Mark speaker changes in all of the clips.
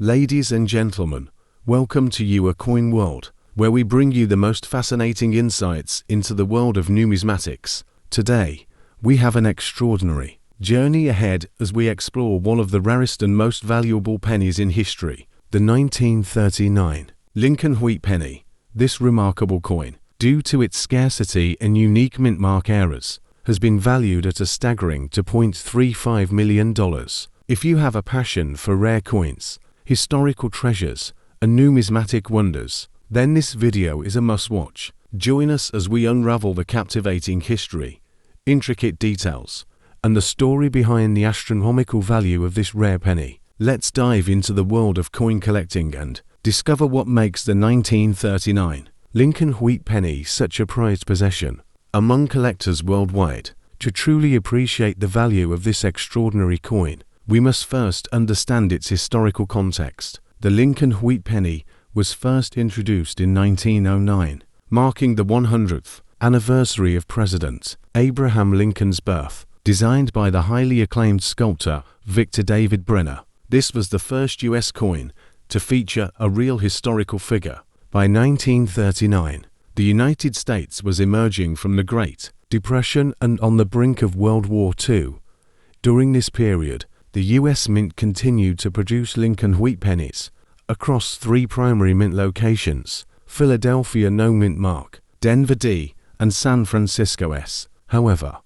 Speaker 1: Ladies and gentlemen, welcome to Your Coin World, where we bring you the most fascinating insights into the world of numismatics. Today, we have an extraordinary journey ahead as we explore one of the rarest and most valuable pennies in history, the 1939 Lincoln Wheat Penny. This remarkable coin, due to its scarcity and unique mint mark errors, has been valued at a staggering $2.35 million. If you have a passion for rare coins, historical treasures, and numismatic wonders, then this video is a must-watch. Join us as we unravel the captivating history, intricate details, and the story behind the astronomical value of this rare penny. Let's dive into the world of coin collecting and discover what makes the 1939 Lincoln Wheat Penny such a prized possession among collectors worldwide. To truly appreciate the value of this extraordinary coin, we must first understand its historical context. The Lincoln Wheat Penny was first introduced in 1909, marking the 100th anniversary of President Abraham Lincoln's birth. Designed by the highly acclaimed sculptor Victor David Brenner, this was the first U.S. coin to feature a real historical figure. By 1939, the United States was emerging from the Great Depression and on the brink of World War II. During this period, the U.S. Mint continued to produce Lincoln Wheat Pennies across three primary mint locations: Philadelphia No Mint Mark, Denver D, and San Francisco S. However,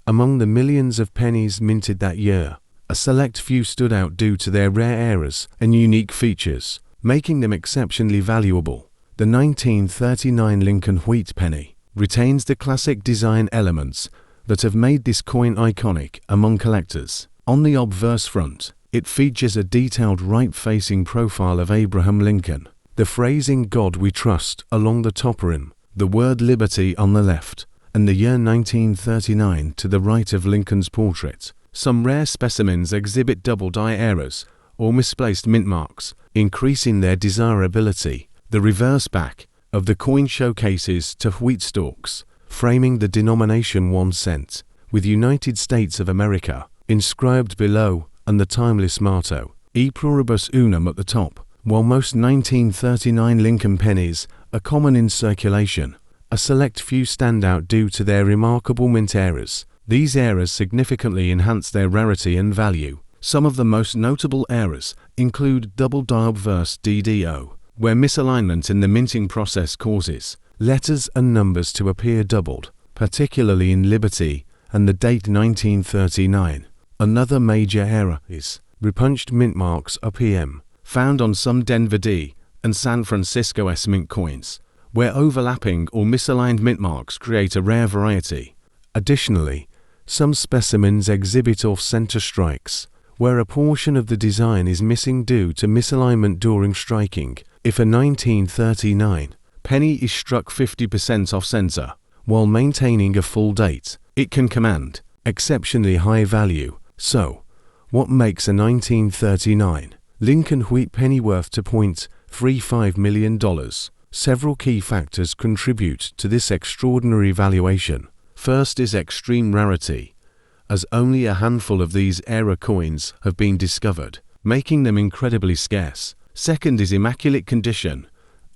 Speaker 1: among the millions of pennies minted that year, a select few stood out due to their rare errors and unique features, making them exceptionally valuable. The 1939 Lincoln Wheat Penny retains the classic design elements that have made this coin iconic among collectors. On the obverse front, it features a detailed right-facing profile of Abraham Lincoln, the phrase "In God We Trust" along the top rim, the word "Liberty" on the left, and the year 1939 to the right of Lincoln's portrait. Some rare specimens exhibit double die errors or misplaced mint marks, increasing their desirability. The reverse back of the coin showcases two wheat stalks, framing the denomination 1 cent, with United States of America inscribed below, and the timeless motto, E pluribus unum, at the top. While most 1939 Lincoln pennies are common in circulation, a select few stand out due to their remarkable mint errors. These errors significantly enhance their rarity and value. Some of the most notable errors include double die obverse DDO, where misalignment in the minting process causes letters and numbers to appear doubled, particularly in Liberty and the date 1939. Another major error is repunched mint marks (PM), found on some Denver D and San Francisco S mint coins, where overlapping or misaligned mint marks create a rare variety. Additionally, some specimens exhibit off-center strikes, where a portion of the design is missing due to misalignment during striking. If a 1939 penny is struck 50% off-center while maintaining a full date, it can command exceptionally high value. So, what makes a 1939 Lincoln Wheat Penny worth $2.35 million? Several key factors contribute to this extraordinary valuation. First is extreme rarity, as only a handful of these era coins have been discovered, making them incredibly scarce. Second is immaculate condition,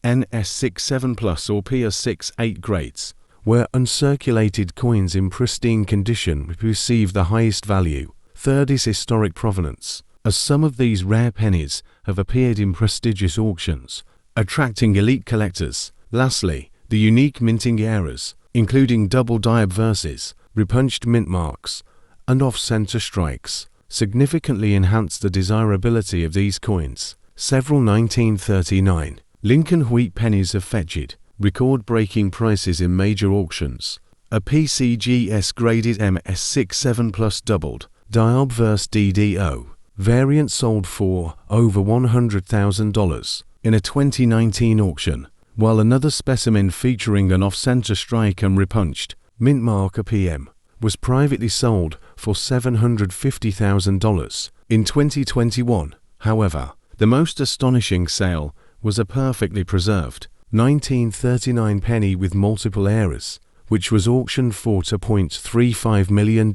Speaker 1: NS67+ or PS68 grades, where uncirculated coins in pristine condition receive the highest value. Third is historic provenance, as some of these rare pennies have appeared in prestigious auctions, attracting elite collectors. Lastly, the unique minting errors, including double die obverses, repunched mint marks, and off-center strikes, significantly enhance the desirability of these coins. Several 1939 Lincoln Wheat pennies have fetched record-breaking prices in major auctions. A PCGS graded MS67+ doubled die obverse DDO variant sold for over $100,000 in a 2019 auction, while another specimen featuring an off-center strike and repunched mint mark PM was privately sold for $750,000 in 2021. However, the most astonishing sale was a perfectly preserved 1939 penny with multiple errors, which was auctioned for $2.35 million,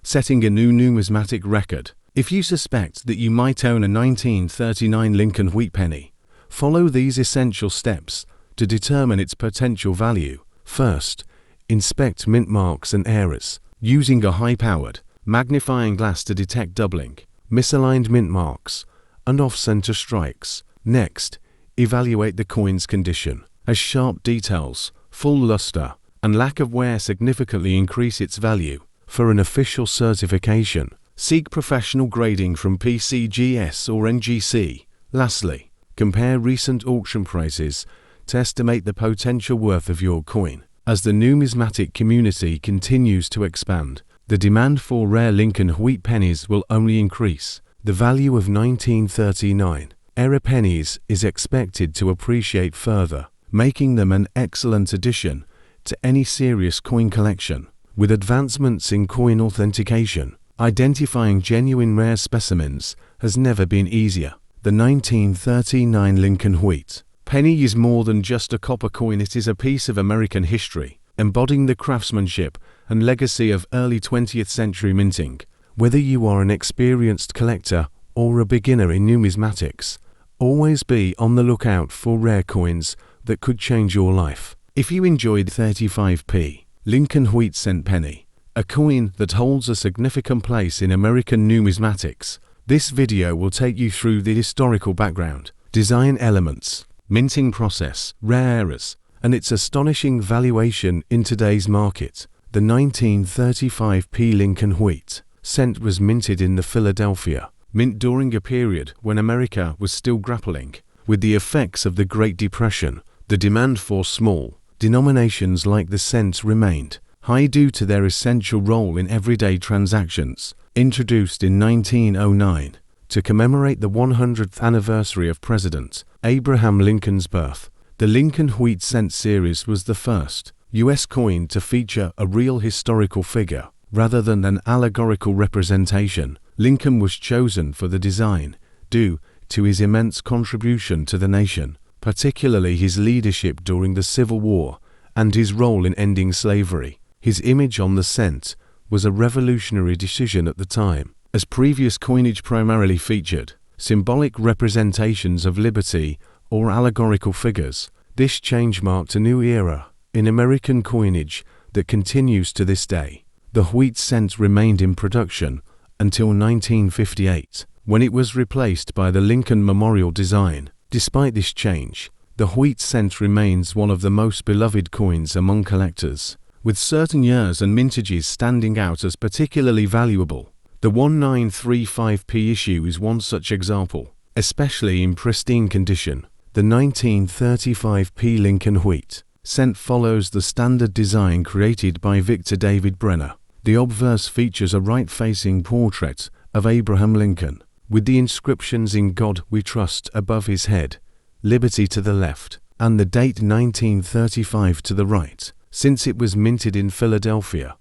Speaker 1: setting a new numismatic record. If you suspect that you might own a 1939 Lincoln wheat penny, follow these essential steps to determine its potential value. First, inspect mint marks and errors, using a high-powered magnifying glass to detect doubling, misaligned mint marks, and off-center strikes. Next, evaluate the coin's condition, as sharp details, full luster, and lack of wear significantly increase its value. For an official certification, seek professional grading from PCGS or NGC. Lastly, compare recent auction prices to estimate the potential worth of your coin. As the numismatic community continues to expand, the demand for rare Lincoln wheat pennies will only increase. The value of 1939 era pennies is expected to appreciate further, making them an excellent addition to any serious coin collection. With advancements in coin authentication, identifying genuine rare specimens has never been easier. The 1939 Lincoln wheat penny is more than just a copper coin. It is a piece of American history, embodying the craftsmanship and legacy of early 20th century minting. Whether you are an experienced collector or a beginner in numismatics, always be on the lookout for rare coins that could change your life. If you enjoyed 35p Lincoln wheat cent penny, a coin that holds a significant place in American numismatics, this video will take you through the historical background, design elements, minting process, rare errors, and its astonishing valuation in today's market. The 1935p Lincoln wheat cent was minted in the Philadelphia Mint during a period when America was still grappling with the effects of the Great Depression. The demand for small denominations like the cent remained high due to their essential role in everyday transactions. Introduced in 1909 to commemorate the 100th anniversary of President Abraham Lincoln's birth, the Lincoln Wheat Cent series was the first U.S. coin to feature a real historical figure rather than an allegorical representation. Lincoln was chosen for the design due to his immense contribution to the nation, particularly his leadership during the Civil War and his role in ending slavery. His image on the cent was a revolutionary decision at the time, as previous coinage primarily featured symbolic representations of liberty or allegorical figures. This change marked a new era in American coinage that continues to this day. The wheat cent remained in production until 1958, when it was replaced by the Lincoln Memorial design. Despite this change, the wheat cent remains one of the most beloved coins among collectors, with certain years and mintages standing out as particularly valuable. The 1935p issue is one such example, especially in pristine condition. The 1935p Lincoln wheat cent follows the standard design created by Victor David Brenner. The obverse features a right-facing portrait of Abraham Lincoln, with the inscriptions "In God We Trust" above his head, "Liberty" to the left, and the date 1935 to the right. Since it was minted in Philadelphia,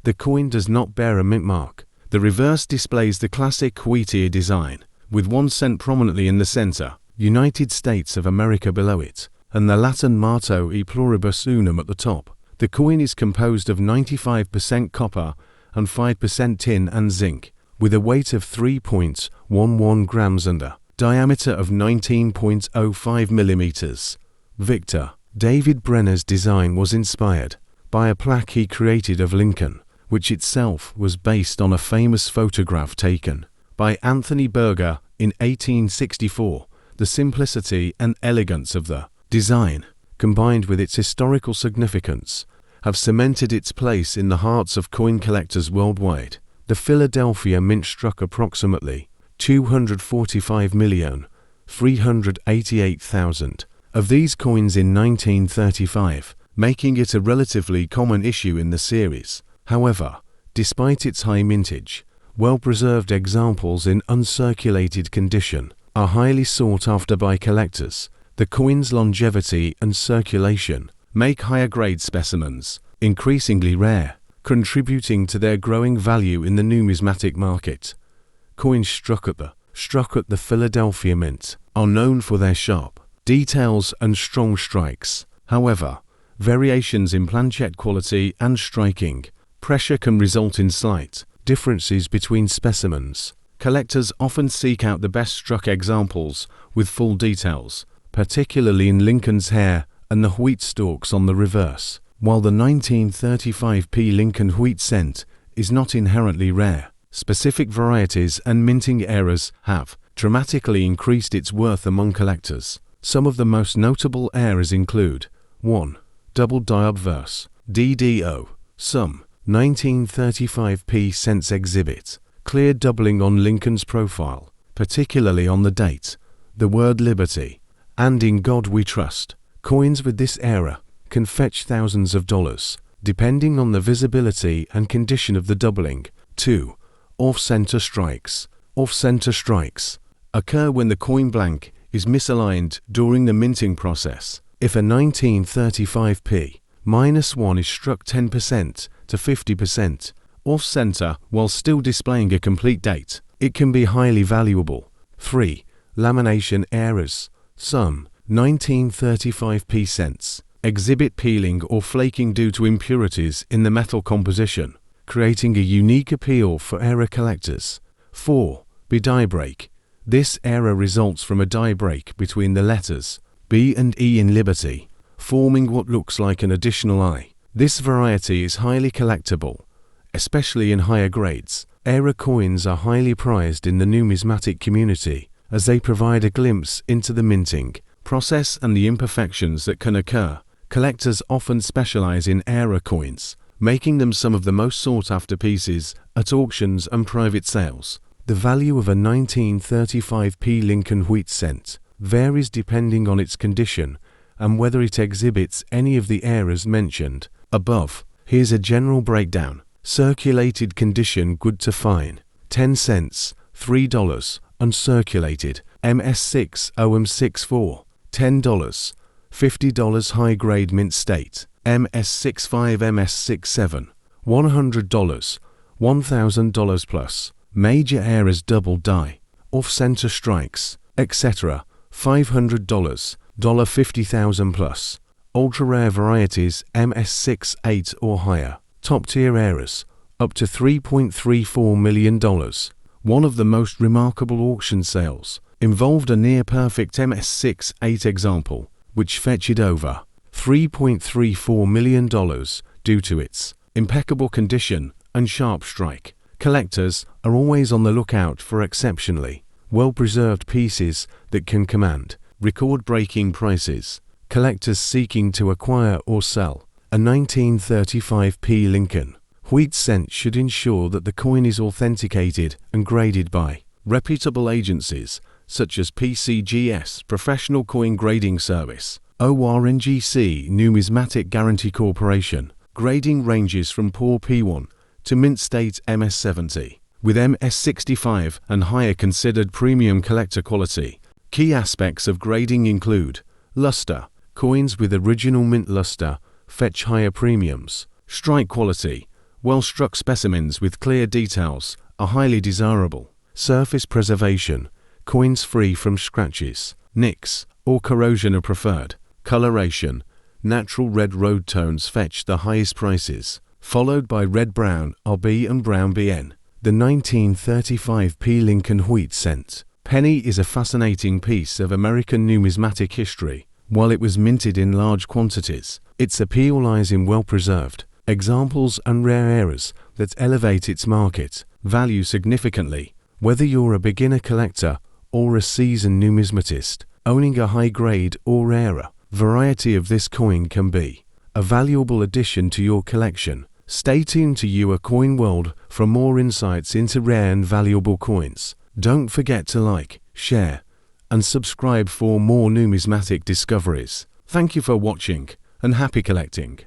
Speaker 1: the coin does not bear a mint mark. The reverse displays the classic wheat ear design, with 1 cent prominently in the center, United States of America below it, and the Latin motto "E pluribus unum" at the top. The coin is composed of 95% copper and 5% tin and zinc, with a weight of 3.11 grams and a diameter of 19.05 millimeters. Victor David Brenner's design was inspired by a plaque he created of Lincoln, which itself was based on a famous photograph taken by Anthony Berger in 1864. The simplicity and elegance of the design, combined with its historical significance, have cemented its place in the hearts of coin collectors worldwide. The Philadelphia Mint struck approximately 245,388,000 of these coins in 1935, making it a relatively common issue in the series. However, despite its high mintage, well-preserved examples in uncirculated condition are highly sought after by collectors. The coin's longevity and circulation make higher-grade specimens increasingly rare, contributing to their growing value in the numismatic market. Coins struck at the Philadelphia Mint are known for their sharp details and strong strikes. However, variations in planchet quality and striking pressure can result in slight differences between specimens. Collectors often seek out the best struck examples with full details, particularly in Lincoln's hair and the wheat stalks on the reverse. While the 1935p Lincoln wheat cent is not inherently rare, specific varieties and minting errors have dramatically increased its worth among collectors. Some of the most notable errors include 1. Double die obverse, DDO. Some 1935p cents exhibit clear doubling on Lincoln's profile, particularly on the date, the word liberty, and in God we trust. Coins with this error can fetch thousands of dollars, depending on the visibility and condition of the doubling. 2. Off-center strikes. Off-center strikes occur when the coin blank is misaligned during the minting process. If a 1935p -1 is struck 10% to 50% off-center while still displaying a complete date, it can be highly valuable. 3. Lamination errors. Some 1935p cents exhibit peeling or flaking due to impurities in the metal composition, creating a unique appeal for error collectors. 4. Die break. This error results from a die break between the letters B and E in Liberty, forming what looks like an additional I. This variety is highly collectible, especially in higher grades. Error coins are highly prized in the numismatic community as they provide a glimpse into the minting process and the imperfections that can occur. Collectors often specialize in error coins, making them some of the most sought-after pieces at auctions and private sales. The value of a 1935p Lincoln wheat cent varies depending on its condition and whether it exhibits any of the errors mentioned above. Here's a general breakdown. Circulated condition good to fine, 10 cents, $3. Uncirculated, MS6 OM64, $10. $50 high-grade mint state, MS65 MS67, $100, $1,000 plus. Major errors double die, off-center strikes, etc. $500, $50,000 plus. Ultra-rare varieties MS6 8 or higher. Top-tier errors, up to $3.34 million. One of the most remarkable auction sales involved a near-perfect MS6 8 example, which fetched over $3.34 million due to its impeccable condition and sharp strike. Collectors are always on the lookout for exceptionally well-preserved pieces that can command record-breaking prices. Collectors seeking to acquire or sell a 1935p Lincoln wheat cent should ensure that the coin is authenticated and graded by reputable agencies such as PCGS Professional Coin Grading Service, ORNGC Numismatic Guarantee Corporation. Grading ranges from poor P1 to mint state MS70, with MS65 and higher considered premium collector quality. Key aspects of grading include luster. Coins with original mint luster fetch higher premiums. Strike quality. Well-struck specimens with clear details are highly desirable. Surface preservation. Coins free from scratches, nicks, or corrosion are preferred. Coloration. Natural red road tones fetch the highest prices, followed by red-brown RB and brown BN. The 1935p Lincoln wheat cent penny is a fascinating piece of American numismatic history. While it was minted in large quantities, its appeal lies in well-preserved examples and rare errors that elevate its market value significantly. Whether you're a beginner collector or a seasoned numismatist, owning a high-grade or rarer variety of this coin can be a valuable addition to your collection. Stay tuned to Your Coin World for more insights into rare and valuable coins. Don't forget to like, share, and subscribe for more numismatic discoveries. Thank you for watching, and happy collecting.